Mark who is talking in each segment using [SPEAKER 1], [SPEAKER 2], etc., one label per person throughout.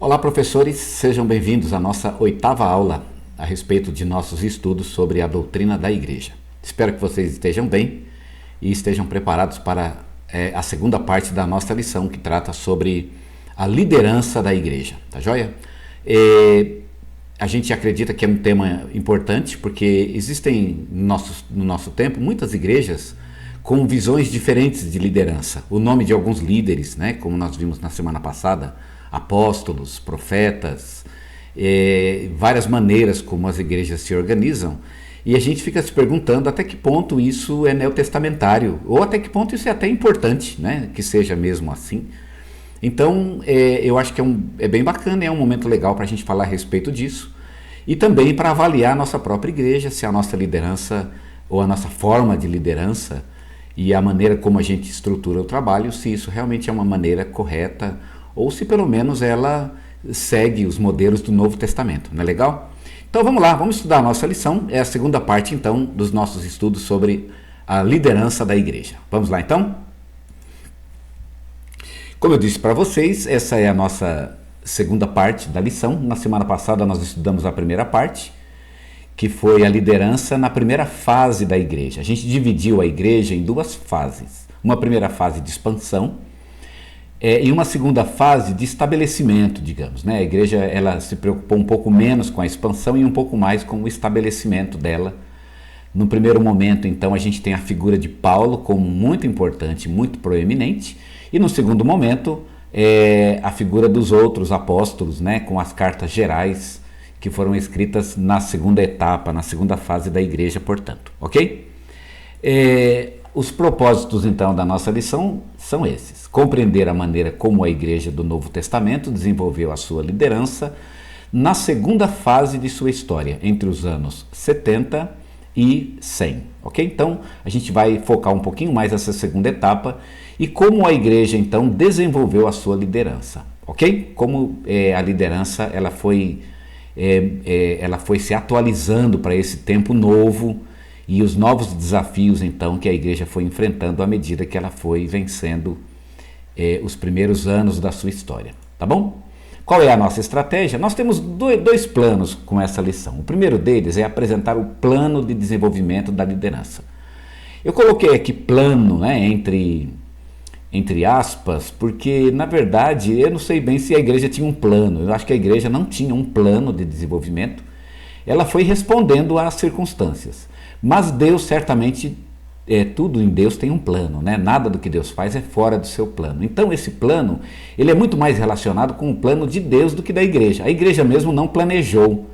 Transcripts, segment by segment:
[SPEAKER 1] Olá, professores, sejam bem-vindos à nossa 8ª aula a respeito de nossos estudos sobre a doutrina da Igreja. Espero que vocês estejam bem e estejam preparados para a segunda parte da nossa lição, que trata sobre a liderança da Igreja, tá joia? A gente acredita que é um tema importante porque existem no nosso tempo muitas igrejas com visões diferentes de liderança. O nome de alguns líderes, né, como nós vimos na semana passada, apóstolos, profetas, várias maneiras como as igrejas se organizam, e a gente fica se perguntando até que ponto isso é neotestamentário, ou até que ponto isso é até importante, né, que seja mesmo assim. Então, eu acho que é bem bacana, é um momento legal para a gente falar a respeito disso, e também para avaliar a nossa própria igreja, se a nossa liderança, ou a nossa forma de liderança, e a maneira como a gente estrutura o trabalho, se isso realmente é uma maneira correta, ou se pelo menos ela segue os modelos do Novo Testamento, não é legal? Então vamos lá, vamos estudar a nossa lição, é a segunda parte então dos nossos estudos sobre a liderança da igreja. Vamos lá então? Como eu disse para vocês, essa é a nossa segunda parte da lição. Na semana passada nós estudamos a primeira parte, que foi a liderança na primeira fase da igreja. A gente dividiu a igreja em duas fases, uma primeira fase de expansão, e uma segunda fase de estabelecimento, digamos, né? A igreja ela se preocupou um pouco menos com a expansão e um pouco mais com o estabelecimento dela. No primeiro momento, então, a gente tem a figura de Paulo como muito importante, muito proeminente, e no segundo momento, a figura dos outros apóstolos, né? Com as cartas gerais que foram escritas na segunda etapa, na segunda fase da igreja, portanto, ok? Os propósitos, então, da nossa lição são esses: compreender a maneira como a igreja do Novo Testamento desenvolveu a sua liderança na segunda fase de sua história, entre os anos 70 e 100, ok? Então, a gente vai focar um pouquinho mais nessa segunda etapa e como a igreja, então, desenvolveu a sua liderança, ok? Como a liderança ela foi se atualizando para esse tempo novo, e os novos desafios, então, que a igreja foi enfrentando à medida que ela foi vencendo os primeiros anos da sua história, tá bom? Qual é a nossa estratégia? Nós temos dois planos com essa lição. O primeiro deles é apresentar o plano de desenvolvimento da liderança. Eu coloquei aqui plano, né, entre aspas, porque, na verdade, eu não sei bem se a igreja tinha um plano. Eu acho que a igreja não tinha um plano de desenvolvimento. Ela foi respondendo às circunstâncias. Mas Deus certamente, tudo em Deus tem um plano, né? Nada do que Deus faz é fora do seu plano. Então esse plano, ele é muito mais relacionado com o plano de Deus do que da igreja. A igreja mesmo não planejou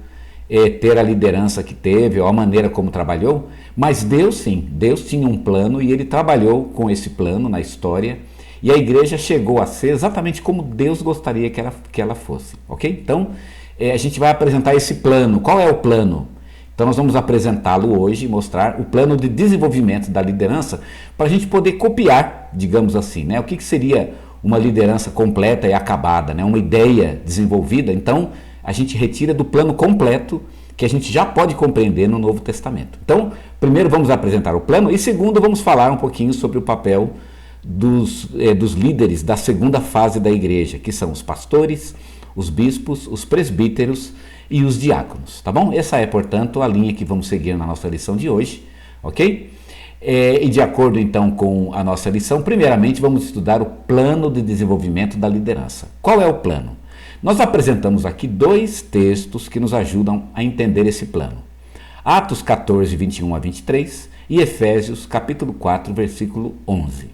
[SPEAKER 1] ter a liderança que teve, ou a maneira como trabalhou, mas Deus sim, Deus tinha um plano e ele trabalhou com esse plano na história, e a igreja chegou a ser exatamente como Deus gostaria que ela fosse, ok? Então a gente vai apresentar esse plano. Qual é o plano? Então nós vamos apresentá-lo hoje e mostrar o plano de desenvolvimento da liderança para a gente poder copiar, digamos assim, né? O que seria uma liderança completa e acabada, né? Uma ideia desenvolvida. Então a gente retira do plano completo que a gente já pode compreender no Novo Testamento. Então, primeiro vamos apresentar o plano e segundo vamos falar um pouquinho sobre o papel dos líderes da segunda fase da igreja, que são os pastores, os bispos, os presbíteros e os diáconos, tá bom? Essa é, portanto, a linha que vamos seguir na nossa lição de hoje, ok? E de acordo, então, com a nossa lição, primeiramente vamos estudar o plano de desenvolvimento da liderança. Qual é o plano? Nós apresentamos aqui dois textos que nos ajudam a entender esse plano. Atos 14, 21 a 23 e Efésios, capítulo 4, versículo 11.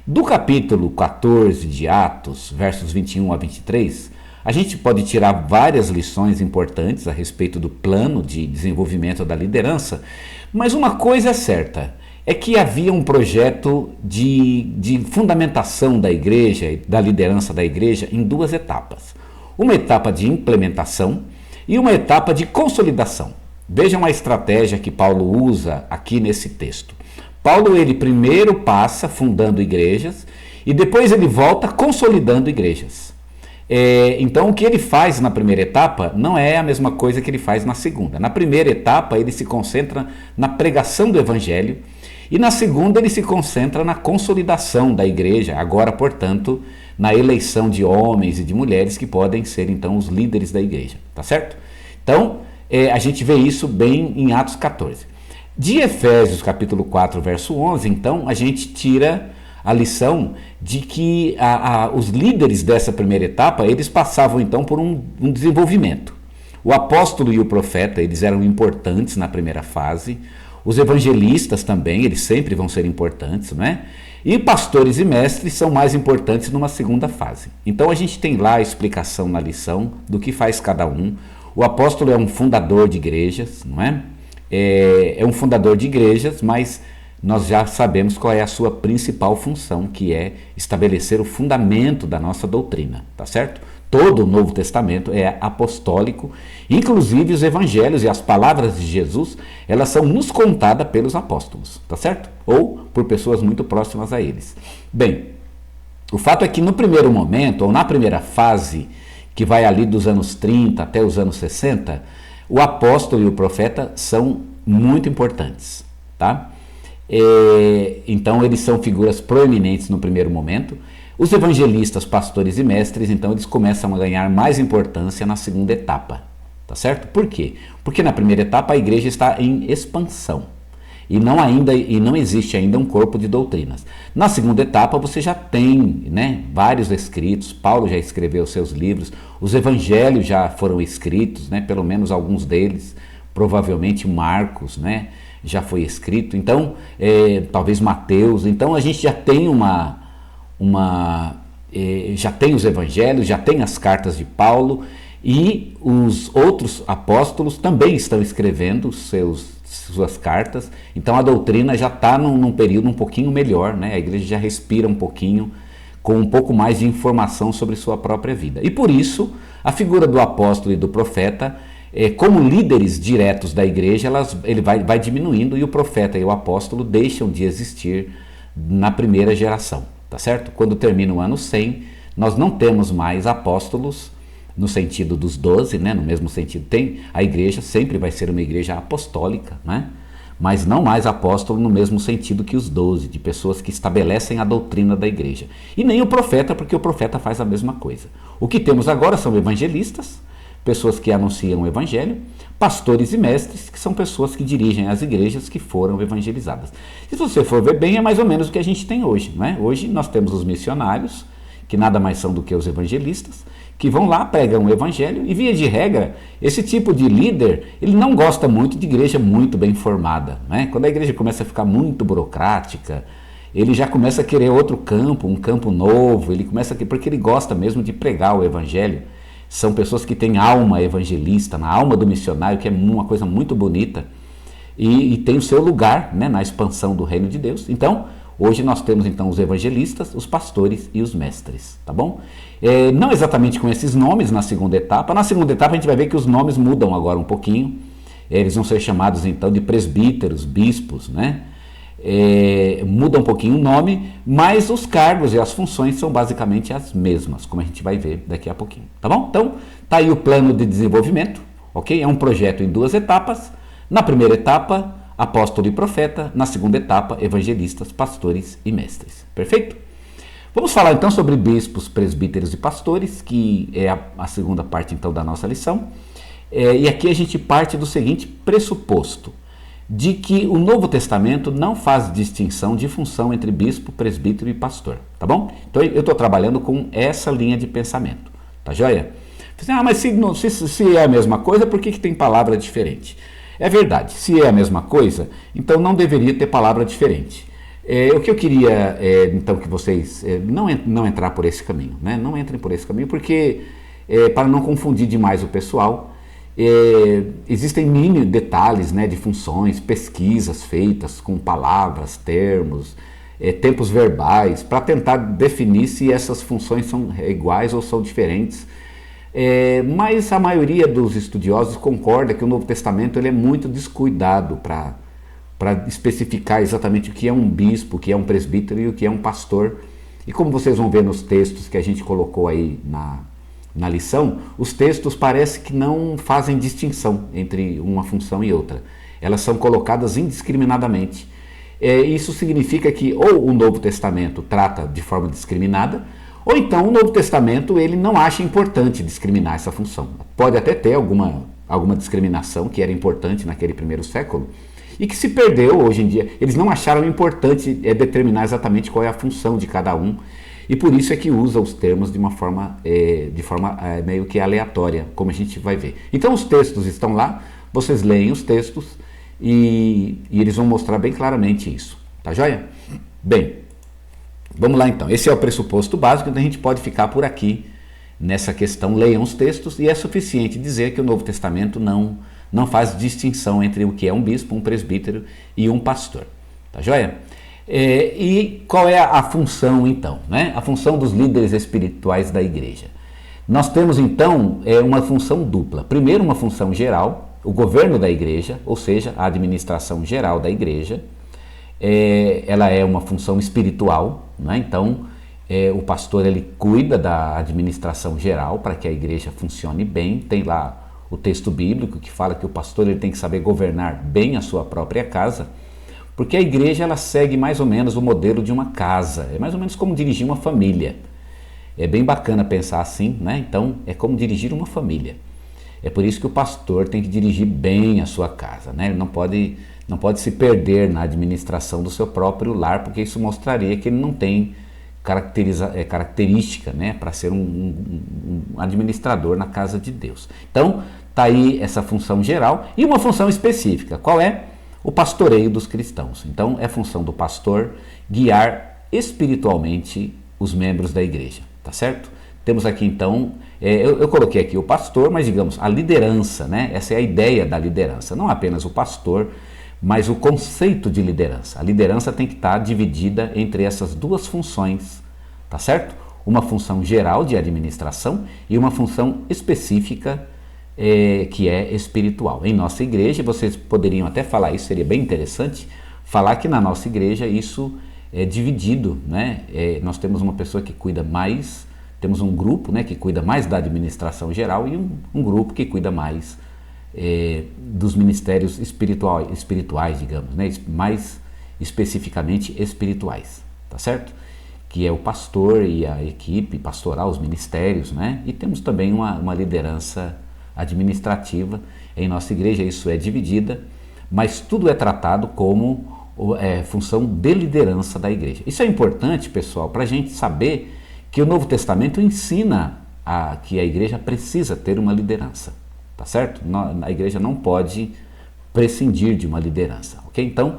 [SPEAKER 1] Do capítulo 14 de Atos, versos 21 a 23, a gente pode tirar várias lições importantes a respeito do plano de desenvolvimento da liderança, mas uma coisa é certa, é que havia um projeto de fundamentação da igreja, da liderança da igreja, em duas etapas. Uma etapa de implementação e uma etapa de consolidação. Vejam a estratégia que Paulo usa aqui nesse texto. Paulo, ele primeiro passa fundando igrejas e depois ele volta consolidando igrejas. Então o que ele faz na primeira etapa não é a mesma coisa que ele faz na segunda. Na primeira etapa ele se concentra na pregação do evangelho e na segunda ele se concentra na consolidação da igreja, agora portanto na eleição de homens e de mulheres que podem ser então os líderes da igreja, tá certo? Então, a gente vê isso bem em Atos 14. De Efésios capítulo 4, verso 11, então, a gente tira a lição de que os líderes dessa primeira etapa, eles passavam então por um desenvolvimento. O apóstolo e o profeta, eles eram importantes na primeira fase. Os evangelistas também, eles sempre vão ser importantes, não é? E pastores e mestres são mais importantes numa segunda fase. Então a gente tem lá a explicação na lição do que faz cada um. O apóstolo é um fundador de igrejas, não é? É um fundador de igrejas, mas nós já sabemos qual é a sua principal função, que é estabelecer o fundamento da nossa doutrina, tá certo? Todo o Novo Testamento é apostólico, inclusive os evangelhos e as palavras de Jesus, elas são nos contadas pelos apóstolos, tá certo? Ou por pessoas muito próximas a eles. Bem, o fato é que no primeiro momento, ou na primeira fase, que vai ali dos anos 30 até os anos 60, o apóstolo e o profeta são muito importantes, tá? Então eles são figuras proeminentes no primeiro momento. Os evangelistas, pastores e mestres, então eles começam a ganhar mais importância na segunda etapa, tá certo? Por quê? Porque na primeira etapa a igreja está em expansão e não existe ainda um corpo de doutrinas. Na segunda etapa você já tem, né, vários escritos. Paulo já escreveu seus livros, os evangelhos já foram escritos, né, pelo menos alguns deles, provavelmente Marcos, né, já foi escrito, então talvez Mateus. Então a gente já tem já tem os evangelhos, já tem as cartas de Paulo, e os outros apóstolos também estão escrevendo suas cartas. Então a doutrina já está num período um pouquinho melhor, né? A igreja já respira um pouquinho, com um pouco mais de informação sobre sua própria vida. E por isso a figura do apóstolo e do profeta, como líderes diretos da igreja, ele vai diminuindo, e o profeta e o apóstolo deixam de existir na primeira geração. Tá certo? Quando termina o ano 100, nós não temos mais apóstolos no sentido dos 12, né? No mesmo sentido, a igreja sempre vai ser uma igreja apostólica, né? Mas não mais apóstolo no mesmo sentido que os 12, de pessoas que estabelecem a doutrina da igreja. E nem o profeta, porque o profeta faz a mesma coisa. O que temos agora são evangelistas, pessoas que anunciam o evangelho, pastores e mestres, que são pessoas que dirigem as igrejas que foram evangelizadas. Se você for ver bem, é mais ou menos o que a gente tem hoje, não é? Hoje nós temos os missionários, que nada mais são do que os evangelistas, que vão lá, pregam o evangelho, e via de regra, esse tipo de líder, ele não gosta muito de igreja muito bem formada, né? Quando a igreja começa a ficar muito burocrática, ele já começa a querer outro campo, um campo novo, porque ele gosta mesmo de pregar o evangelho. São pessoas que têm alma evangelista, na alma do missionário, que é uma coisa muito bonita, e tem o seu lugar, né, na expansão do reino de Deus. Então, hoje nós temos então os evangelistas, os pastores e os mestres, tá bom? Não exatamente com esses nomes na segunda etapa. Na segunda etapa a gente vai ver que os nomes mudam agora um pouquinho. Eles vão ser chamados então de presbíteros, bispos, né? Muda um pouquinho o nome, mas os cargos e as funções são basicamente as mesmas, como a gente vai ver daqui a pouquinho, tá bom? Então, tá aí o plano de desenvolvimento, ok? É um projeto em 2 etapas. Na primeira etapa, apóstolo e profeta. Na segunda etapa, evangelistas, pastores e mestres. Perfeito? Vamos falar então sobre bispos, presbíteros e pastores, que é a segunda parte então da nossa lição. E aqui a gente parte do seguinte pressuposto, de que o Novo Testamento não faz distinção de função entre bispo, presbítero e pastor, tá bom? Então eu estou trabalhando com essa linha de pensamento, tá joia? Mas se é a mesma coisa, por que tem palavra diferente? É verdade, se é a mesma coisa, então não deveria ter palavra diferente. O que eu queria, então, que vocês não entrar por esse caminho, né? Não entrem por esse caminho, porque para não confundir demais o pessoal, existem mini detalhes, né, de funções, pesquisas feitas com palavras, termos, tempos verbais, para tentar definir se essas funções são iguais ou são diferentes. Mas a maioria dos estudiosos concorda que o Novo Testamento ele é muito descuidado para especificar exatamente o que é um bispo, o que é um presbítero e o que é um pastor. E como vocês vão ver nos textos que a gente colocou aí na lição, os textos parece que não fazem distinção entre uma função e outra. Elas são colocadas indiscriminadamente. Isso significa que ou o Novo Testamento trata de forma discriminada, Ou então o Novo Testamento ele não acha importante discriminar essa função. Pode até ter alguma discriminação que era importante naquele primeiro século e que se perdeu hoje em dia. Eles não acharam importante determinar exatamente qual é a função de cada um e por isso é que usa os termos de forma meio que aleatória, como a gente vai ver. Então os textos estão lá, vocês leem os textos e eles vão mostrar bem claramente isso. Tá joia? Bem, vamos lá então. Esse é o pressuposto básico, então a gente pode ficar por aqui nessa questão. Leiam os textos e é suficiente dizer que o Novo Testamento não faz distinção entre o que é um bispo, um presbítero e um pastor. Tá joia? E qual é a função então, né? A função dos líderes espirituais da igreja. Nós temos então uma função dupla. Primeiro, uma função geral, o governo da igreja, ou seja, a administração geral da igreja. Ela é uma função espiritual, né? Então o pastor ele cuida da administração geral para que a igreja funcione bem. Tem lá o texto bíblico que fala que o pastor ele tem que saber governar bem a sua própria casa. Porque a igreja ela segue mais ou menos o modelo de uma casa, é mais ou menos como dirigir uma família. É bem bacana pensar assim, né? Então é como dirigir uma família. É por isso que o pastor tem que dirigir bem a sua casa, né? Ele não pode se perder na administração do seu próprio lar, porque isso mostraria que ele não tem característica, né, para ser um administrador na casa de Deus. Então tá aí essa função geral e uma função específica. Qual é? O pastoreio dos cristãos. Então é função do pastor guiar espiritualmente os membros da igreja, tá certo? Temos aqui então, eu coloquei aqui o pastor, mas digamos a liderança, né? Essa é a ideia da liderança, não apenas o pastor, mas o conceito de liderança. A liderança tem que estar dividida entre essas duas funções, tá certo? Uma função geral de administração e uma função específica que é espiritual. Em nossa igreja, vocês poderiam até falar isso, seria bem interessante, falar que na nossa igreja isso é dividido, né? Nós temos uma pessoa que cuida mais, temos um grupo, né, que cuida mais da administração geral e um grupo que cuida mais dos ministérios espirituais, digamos, né? Mais especificamente espirituais, tá certo? Que é o pastor e a equipe pastoral, os ministérios, né? E temos também uma liderança administrativa. Em nossa igreja isso é dividida, mas tudo é tratado como função de liderança da igreja. Isso é importante, pessoal, para a gente saber que o Novo Testamento ensina que a igreja precisa ter uma liderança, tá certo? A igreja não pode prescindir de uma liderança, ok? Então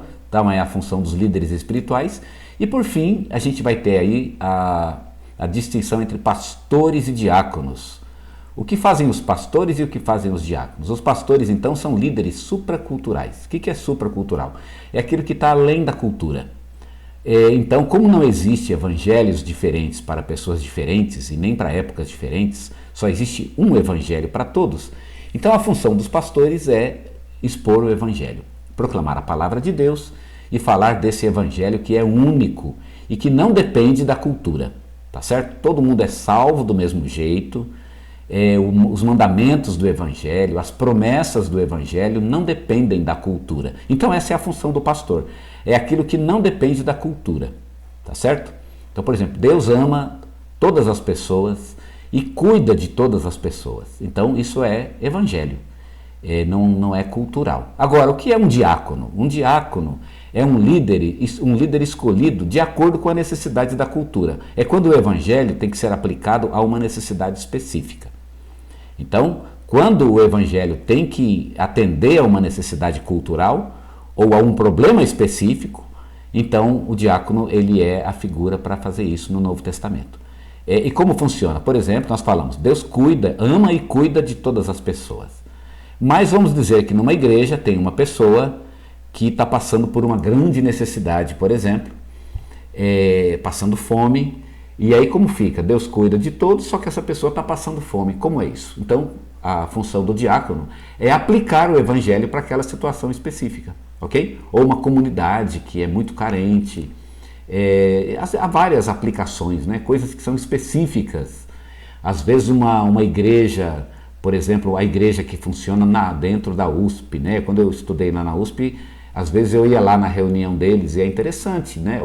[SPEAKER 1] é a função dos líderes espirituais. E por fim, a gente vai ter aí a distinção entre pastores e diáconos. O que fazem os pastores e o que fazem os diáconos? Os pastores, então, são líderes supraculturais. O que é supracultural? É aquilo que está além da cultura. Então, como não existe evangelhos diferentes para pessoas diferentes e nem para épocas diferentes, só existe um evangelho para todos. Então, a função dos pastores é expor o evangelho, proclamar a palavra de Deus e falar desse evangelho que é único e que não depende da cultura, tá certo? Todo mundo é salvo do mesmo jeito. Os mandamentos do Evangelho, as promessas do Evangelho não dependem da cultura. Então essa é a função do pastor, é aquilo que não depende da cultura, tá certo? Então, por exemplo, Deus ama todas as pessoas e cuida de todas as pessoas. Então isso é Evangelho, não é cultural. Agora, o que é um diácono? Um diácono é um líder escolhido de acordo com a necessidade da cultura. É quando o Evangelho tem que ser aplicado a uma necessidade específica. Então, quando o evangelho tem que atender a uma necessidade cultural ou a um problema específico, então o diácono ele é a figura para fazer isso no Novo Testamento. E como funciona? Por exemplo, nós falamos, Deus ama e cuida de todas as pessoas. Mas vamos dizer que numa igreja tem uma pessoa que está passando por uma grande necessidade, por exemplo, passando fome. E aí como fica? Deus cuida de todos, só que essa pessoa está passando fome. Como é isso? Então, a função do diácono é aplicar o evangelho para aquela situação específica, ok? Ou uma comunidade que é muito carente. Há várias aplicações, né? Coisas que são específicas. Às vezes uma igreja, por exemplo, a igreja que funciona dentro da USP, né? Quando eu estudei lá na USP, às vezes eu ia lá na reunião deles e é interessante, né?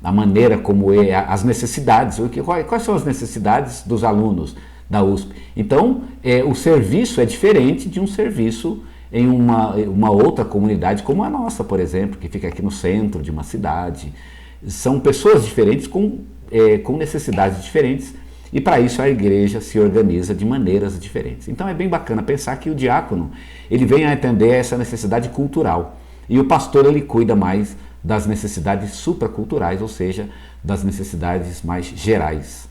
[SPEAKER 1] a maneira como as necessidades, quais são as necessidades dos alunos da USP. Então, o serviço é diferente de um serviço em uma outra comunidade como a nossa, por exemplo, que fica aqui no centro de uma cidade. São pessoas diferentes com necessidades diferentes, e para isso a igreja se organiza de maneiras diferentes. Então é bem bacana pensar que o diácono ele vem a atender essa necessidade cultural, e o pastor ele cuida mais das necessidades supraculturais, ou seja, das necessidades mais gerais,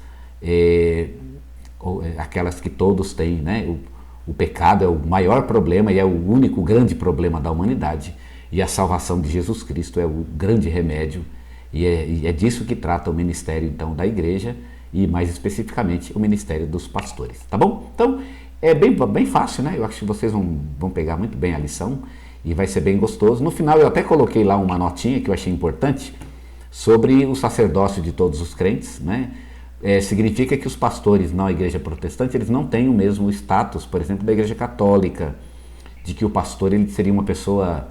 [SPEAKER 1] aquelas que todos têm, né? O pecado é o maior problema e é o único grande problema da humanidade, e a salvação de Jesus Cristo é o grande remédio, e é disso que trata o ministério então da igreja, e mais especificamente o ministério dos pastores, tá bom? Então é bem fácil, né? Eu acho que vocês vão pegar muito bem a lição e vai ser bem gostoso. No final eu até coloquei lá uma notinha que eu achei importante sobre o sacerdócio de todos os crentes, né? Significa que os pastores na igreja protestante eles não têm o mesmo status, por exemplo, da igreja católica, de que o pastor ele seria uma pessoa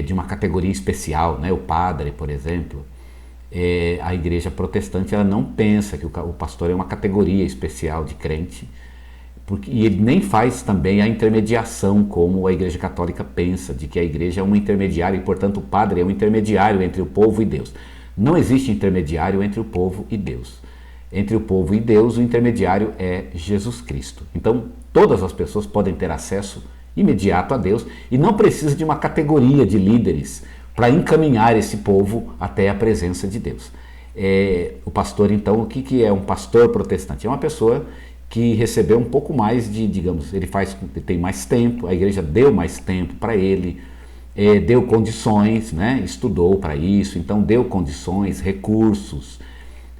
[SPEAKER 1] de uma categoria especial, né? O padre, por exemplo. A igreja protestante ela não pensa que o pastor é uma categoria especial de crente, e ele nem faz também a intermediação como a igreja católica pensa, de que a igreja é uma intermediária e, portanto, o padre é um intermediário entre o povo e Deus. Não existe intermediário entre o povo e Deus. Entre o povo e Deus, o intermediário é Jesus Cristo. Então, todas as pessoas podem ter acesso imediato a Deus e não precisa de uma categoria de líderes para encaminhar esse povo até a presença de Deus. O pastor, então, o que é um pastor protestante? É uma pessoa que recebeu um pouco mais digamos, ele tem mais tempo, a igreja deu mais tempo para ele, deu condições, né? Estudou para isso, então deu condições, recursos,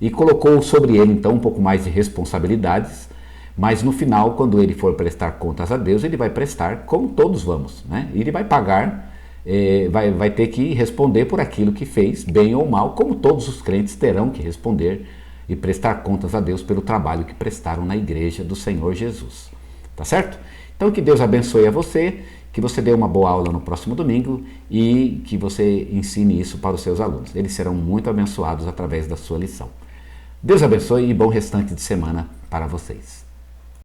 [SPEAKER 1] e colocou sobre ele, então, um pouco mais de responsabilidades, mas no final, quando ele for prestar contas a Deus, ele vai prestar como todos vamos, né? Ele vai pagar, vai ter que responder por aquilo que fez, bem ou mal, como todos os crentes terão que responder e prestar contas a Deus pelo trabalho que prestaram na igreja do Senhor Jesus. Tá certo? Então que Deus abençoe a você, que você dê uma boa aula no próximo domingo e que você ensine isso para os seus alunos. Eles serão muito abençoados através da sua lição. Deus abençoe e bom restante de semana para vocês.